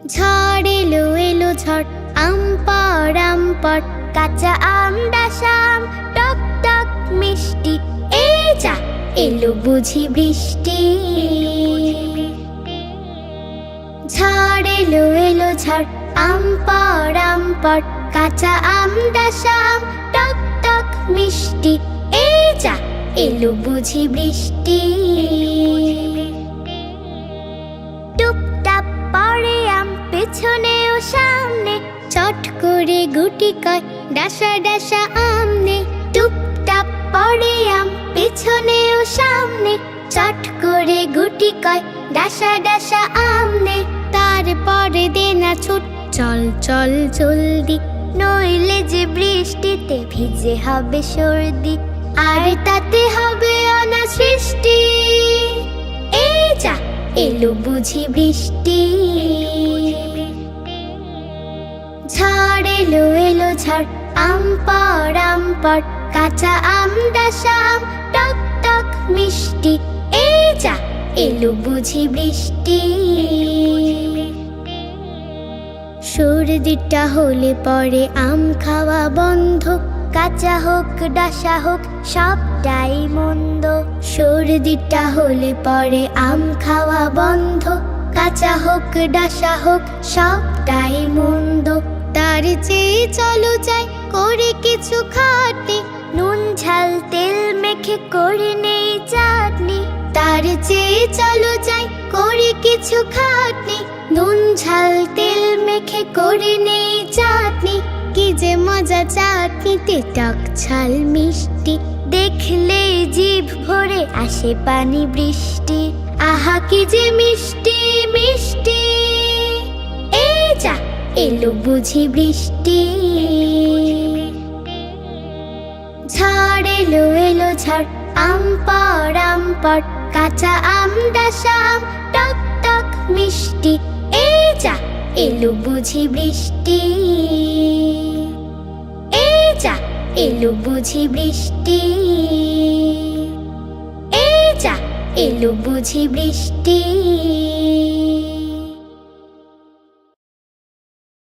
ঝড় এলো এলো ঝড়, আম পড় আম পড়, কাঁচা আম ডাসা আম টক টক মিষ্টি। এই যা এলো বুঝি বৃষ্টি। ঝড় এলো এলো ঝড়, আম পড় আম পড়, কাঁচা আম ডাসা আম টক টক মিষ্টি। এই যা এলো বুঝি বৃষ্টি। টুপটাপ পড়ে আম পেছনে ও সামনে, চট করে গুটি কয় ডাসা ডাসা আম নে। টুপটাপ পড়ে আম পেছনে ও সামনে, চট করে গুটি কয় ডাসা ডাসা আম নে। তারপরে দে না ছুট, চল চল জলদি, নইলে যে বৃষ্টিতে ভিজে হবে সর্দি, আর তাতে হবে অনাসৃষ্টি। এই যা এলো বুঝি বৃষ্টি। ঝড় এলো এলো ঝড়, আম পড় আম পড়, কাঁচা আম ডাসা আম টক টক মিষ্টি। এই যা এলো বুঝি বৃষ্টি। সর্দিটা হলে পরে আম খাওয়া বন্ধ, কাঁচা হোক ডাসা হোক সবটাই মন্দ। সর্দিটা হলে পরে আম খাওয়া বন্ধ, কাঁচা হোক ডাসা হোক সবটাই মন্দ। তার চেয়ে চলো যাই করে কিছু খাটনি, নুন ঝাল তেল মেখে করে নেই চাটনি। তার চেয়ে চলো যাই করে কিছু খাটনি, নুন ঝাল তেল মেখে করে নেই চাটনি। কি যে মজা চাটনিতে টক ঝাল মিষ্টি, দেখলে জিভ ভরে আসে পানি বৃষ্টি। আহা কি যে মিষ্টি মিষ্টি। এই যা এলো বুঝি বৃষ্টি। ঝড় এলো এলো ঝড়, আম পড় আম পড়, কাঁচা আম ডাসা আম টক টক মিষ্টি। এই যা এলো বুঝি বৃষ্টি। এই যা এলো বুঝি বৃষ্টি। এই যা এলো বুঝি বৃষ্টি।